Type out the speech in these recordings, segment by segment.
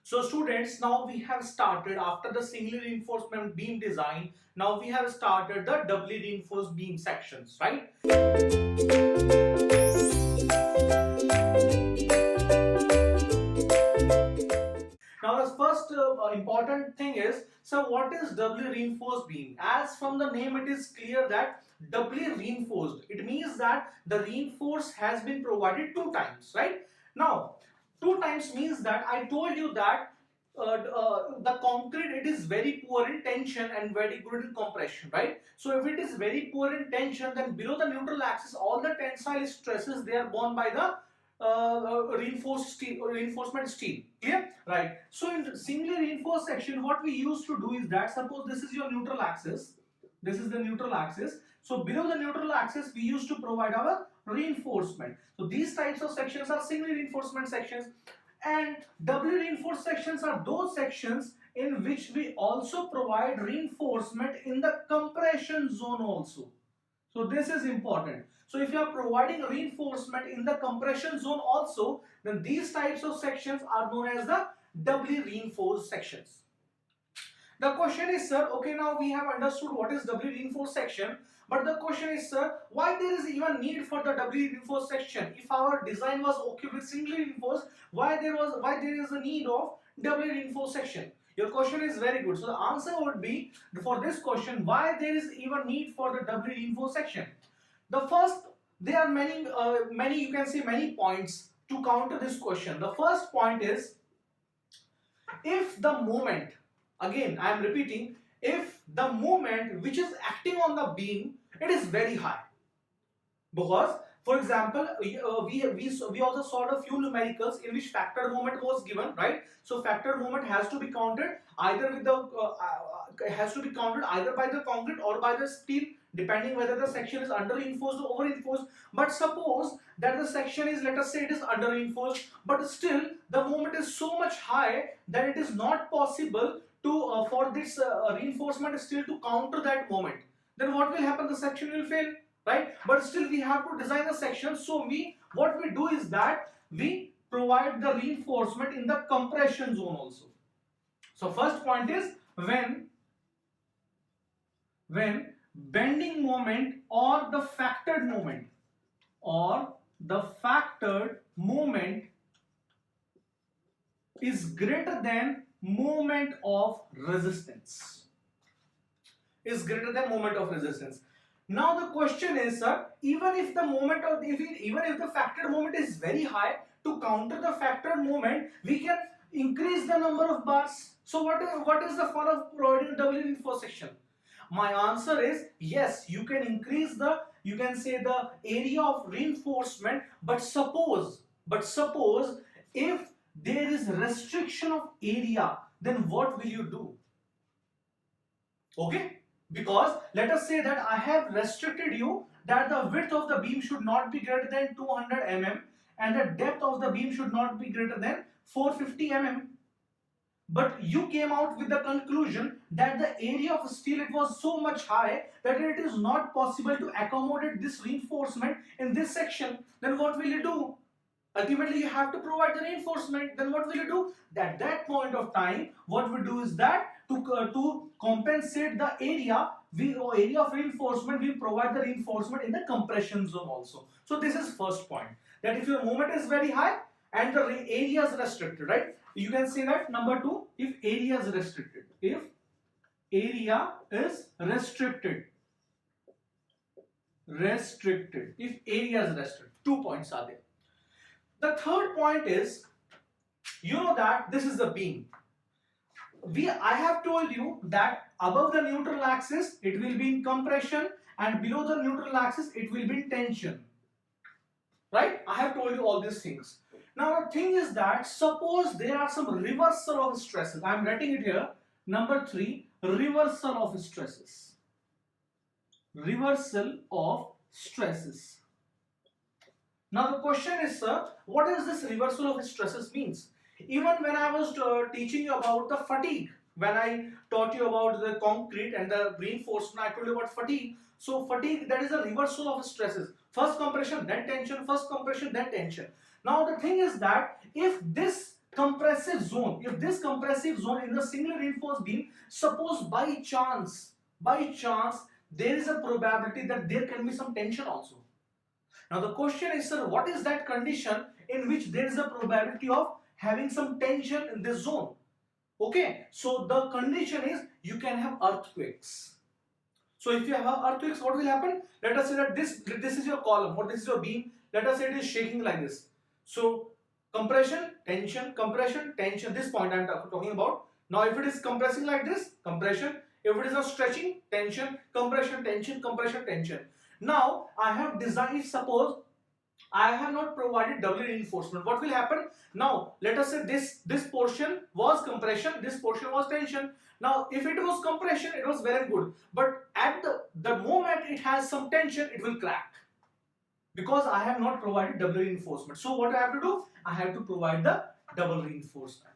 So students, now we have started after the singly reinforcement beam design. Now we have started the doubly reinforced beam sections, right? Now the first important thing is, so what is doubly reinforced beam? As from the name it is clear that doubly reinforced, it means that the reinforce has been provided two times, right? Now two times means that I told you that the concrete, it is very poor in tension and very good in compression, right? So if it is very poor in tension, then below the neutral axis all the tensile stresses, they are borne by the reinforced steel or reinforcement steel. Clear? Right. So in singly reinforced section, what we used to do is that, suppose this is your neutral axis, this is the neutral axis. So below the neutral axis we used to provide our reinforcement. So these types of sections are singly reinforcement sections, and doubly reinforced sections are those sections in which we also provide reinforcement in the compression zone also. So this is important. So if you are providing reinforcement in the compression zone also, then these types of sections are known as the doubly reinforced sections. The question is, sir, okay, now we have understood what is doubly reinforced section, but the question is, sir, why there is even need for the doubly reinforced section? If our design was okay with singly reinforced, why there is a need of doubly reinforced section? Your question is very good. So the answer would be, for this question, why there is even need for the doubly reinforced section. The first, there are many you can say many points to counter this question. The first point is, if the moment, again I am repeating, if the moment which is acting on the beam, it is very high, because for example we also saw a few numericals in which factor moment was given, right? So factor moment has to be counted either with the has to be counted either by the concrete or by the steel, depending whether the section is under reinforced or over reinforced. But suppose that the section is, let us say it is under reinforced, but still the moment is so much high that it is not possible to for this reinforcement steel to counter that moment, then what will happen? The section will fail, right? But still we have to design a section. So what we do is that we provide the reinforcement in the compression zone also. So first point is, when bending moment or the factored moment is greater than moment of resistance, Now the question is, sir, even if the factored moment is very high, to counter the factored moment we can increase the number of bars. So what is the fun of providing doubly reinforced section? My answer is yes, you can increase the, you can say, the area of reinforcement, but suppose if there is restriction of area, then what will you do? Okay, because let us say that I have restricted you that the width of the beam should not be greater than 200 mm and the depth of the beam should not be greater than 450 mm. But you came out with the conclusion that the area of steel, it was so much high that it is not possible to accommodate this reinforcement in this section. Then what will you do? Ultimately you have to provide the reinforcement. Then what will you do? At that point of time, what we do is that to compensate the area of reinforcement, we provide the reinforcement in the compression zone also. So this is first point, that if your moment is very high and the area is restricted, right? You can say that number two, if area is restricted, if area is restricted, two points are there. The third point is, you know that this is the beam. I have told you that above the neutral axis it will be in compression and below the neutral axis it will be in tension, right? I have told you all these things. Now the thing is that, suppose there are some reversal of stresses. I am writing it here. Number 3, reversal of stresses. Now the question is, sir, what does this reversal of stresses means? Even when I was teaching you about the fatigue, when I taught you about the concrete and the reinforcement, I told you about fatigue. So fatigue, that is a reversal of stresses. First compression, then tension, first compression, then tension. Now the thing is that if this compressive zone, if this compressive zone in the singly reinforced beam, suppose by chance there is a probability that there can be some tension also. Now the question is, sir, what is that condition in which there is a probability of having some tension in this zone? Okay, so the condition is you can have earthquakes. So if you have earthquakes, what will happen? Let us say that this is your column or this is your beam. Let us say it is shaking like this. So compression, tension, this point I am talking about. Now if it is compressing like this, compression. If it is not stretching, tension, compression, tension, compression, tension. Now I have designed, suppose I have not provided doubly reinforcement. What will happen? Now let us say this portion was compression, this portion was tension. Now if it was compression, it was well and good, but at the moment it has some tension, it will crack, because I have not provided double reinforcement. So what I have to do? I have to provide the double reinforcement.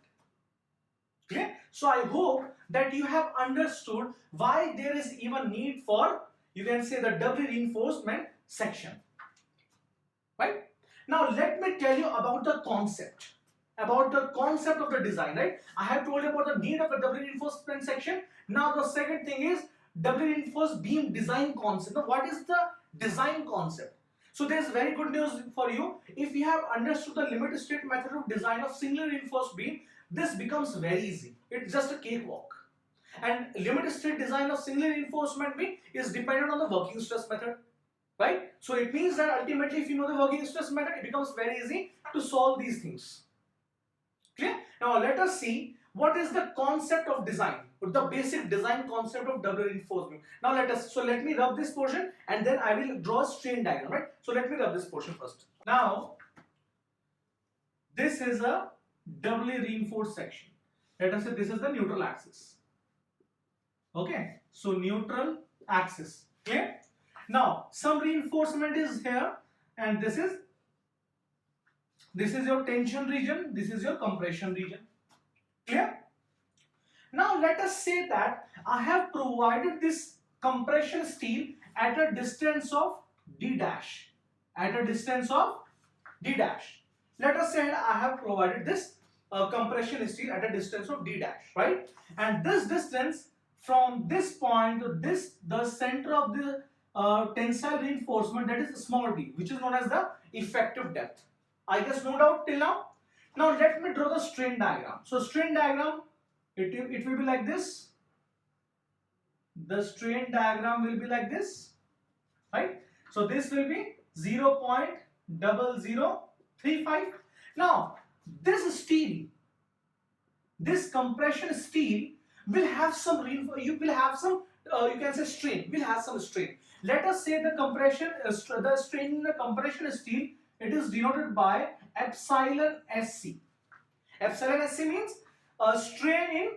Okay? So I hope that you have understood why there is even need for, you can say, the double reinforcement section. Right? Now let me tell you about the concept. About the concept of the design, right? I have told you about the need of a double reinforcement section. Now the second thing is double reinforced beam design concept. Now what is the design concept? So there's very good news for you. If you have understood the limit state method of design of singly reinforced beam, this becomes very easy. It's just a cakewalk. And limit state design of singly reinforcement beam is dependent on the working stress method. Right? So it means that ultimately if you know the working stress method, it becomes very easy to solve these things. Clear? Now let us see what is the concept of design, the basic design concept of double reinforcement. Now let me rub this portion and then I will draw a strain diagram, right? So let me rub this portion first. Now this is a doubly reinforced section. Let us say this is the neutral axis. Okay, so neutral axis. Clear? Now some reinforcement is here, and this is your tension region, this is your compression region. Clear? Now let us say that I have provided this compression steel at a distance of d dash. At a distance of d dash. Let us say I have provided this compression steel at a distance of d dash, right? And this distance from this point to this, the center of the tensile reinforcement, that is small d, which is known as the effective depth. I guess no doubt till now. Now let me draw the strain diagram. So strain diagram, it will be like this. The strain diagram will be like this, right? So this will be 0.0035. Now this steel, this compression steel will have some you can say strain, will have some strain. Let us say the compression, the strain in the compression steel, it is denoted by epsilon SC. Epsilon SC means strain in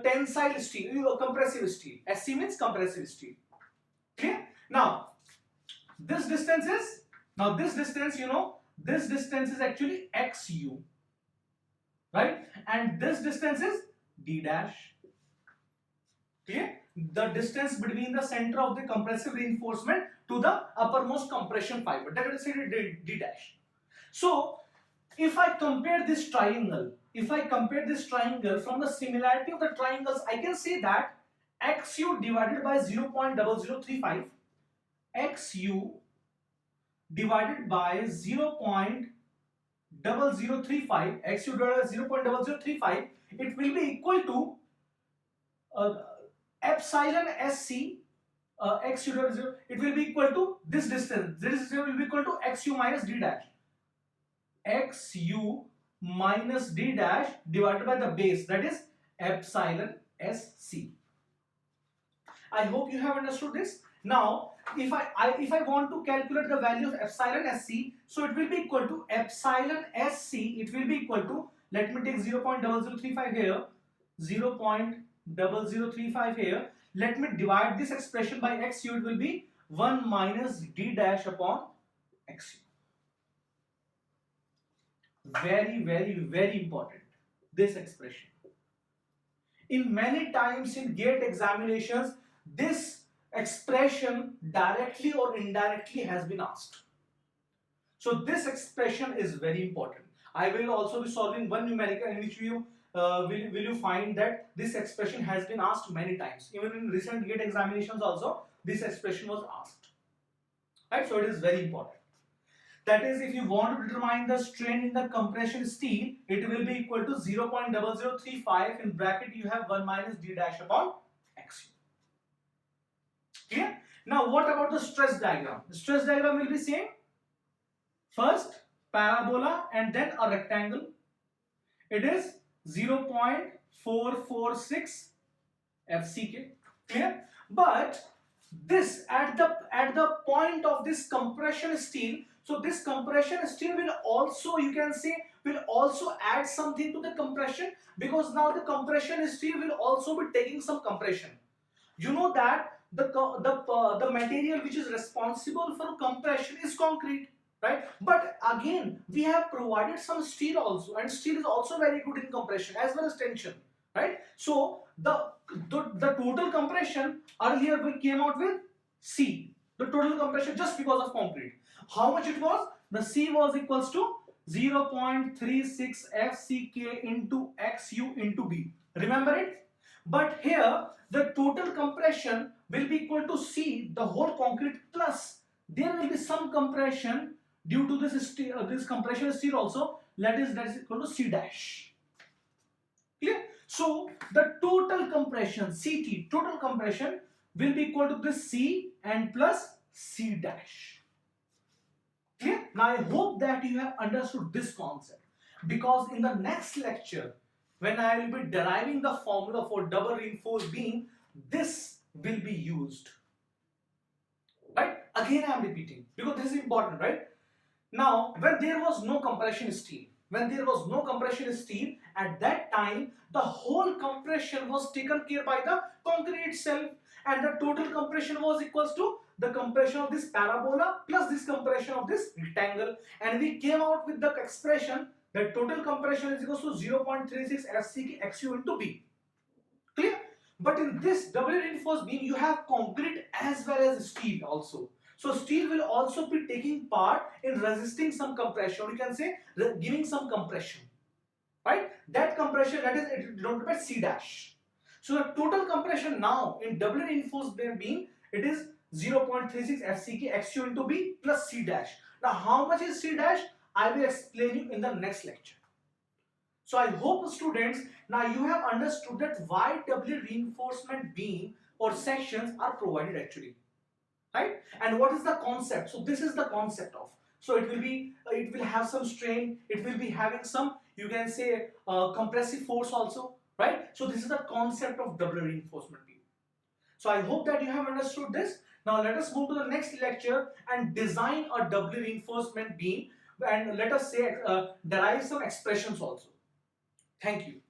tensile steel, compressive steel. SC means compressive steel. Okay. Now this distance is, this distance is actually XU, right? And this distance is D dash. Okay. The distance between the center of the compressive reinforcement to the uppermost compression fiber, that is D dash. So if I compare this triangle, from the similarity of the triangles, I can say that XU divided by 0.0035, XU divided by 0.0035, XU divided by 0.0035, it will be equal to epsilon SC, XU divided by 0, it will be equal to this distance. This will be equal to XU minus D dash. XU minus D dash divided by the base, that is epsilon SC. I hope you have understood this. Now if I want to calculate the value of epsilon SC, so it will be equal to epsilon SC, it will be equal to, let me take 0.0035 here, 0.0035 here. Let me divide this expression by XU, it will be 1 minus D dash upon XU. Very, very, very important, this expression. In many times in GATE examinations, this expression directly or indirectly has been asked. So this expression is very important. I will also be solving one numerical in which you will you find that this expression has been asked many times. Even in recent GATE examinations also, this expression was asked. Right? So it is very important. That is, if you want to determine the strain in the compression steel, it will be equal to 0.0035. In bracket, you have 1 minus d dash upon xu. Clear? Now, what about the stress diagram? The stress diagram will be same. First, parabola and then a rectangle. It is 0.446 FCK. Clear? But this at the point of this compression steel, so this compression steel will also, you can say, will also add something to the compression, because now the compression steel will also be taking some compression. You know that the material which is responsible for compression is concrete, right? But again, we have provided some steel also, and steel is also very good in compression as well as tension, right? So the total compression earlier we came out with C, the total compression just because of concrete. How much it was? The C was equals to 0.36 FCK into XU into B. Remember it? But here the total compression will be equal to C, the whole concrete, plus there will be some compression due to this steel, this compression steel also, that is equal to C dash. Clear? So the total compression CT, total compression, will be equal to this C and plus C dash. Clear? Now I hope that you have understood this concept, because in the next lecture, when I will be deriving the formula for double reinforced beam, this will be used. Right? Again I am repeating, because this is important, right? Now, when there was no compression steel, at that time, the whole compression was taken care by the concrete itself, and the total compression was equals to the compression of this parabola plus this compression of this rectangle, and we came out with the expression that total compression is equals to 0.36 FCK XU into B. Clear? But in this double reinforced beam, you have concrete as well as steel also. So steel will also be taking part in resisting some compression. You can say giving some compression, right? That compression, that is denoted by C dash. So the total compression now in double reinforced beam, it is 0.36 FCK XU into B plus C dash. Now how much is C dash? I will explain you in the next lecture. So I hope students, now you have understood that why double reinforcement beam or sections are provided actually, right? And what is the concept? So this is the concept of. So it will have some strain. It will be having some, you can say, compressive force also, right? So this is the concept of double reinforcement beam. So I hope that you have understood this. Now let us move to the next lecture and design a double reinforcement beam, and let us say derive some expressions also. Thank you.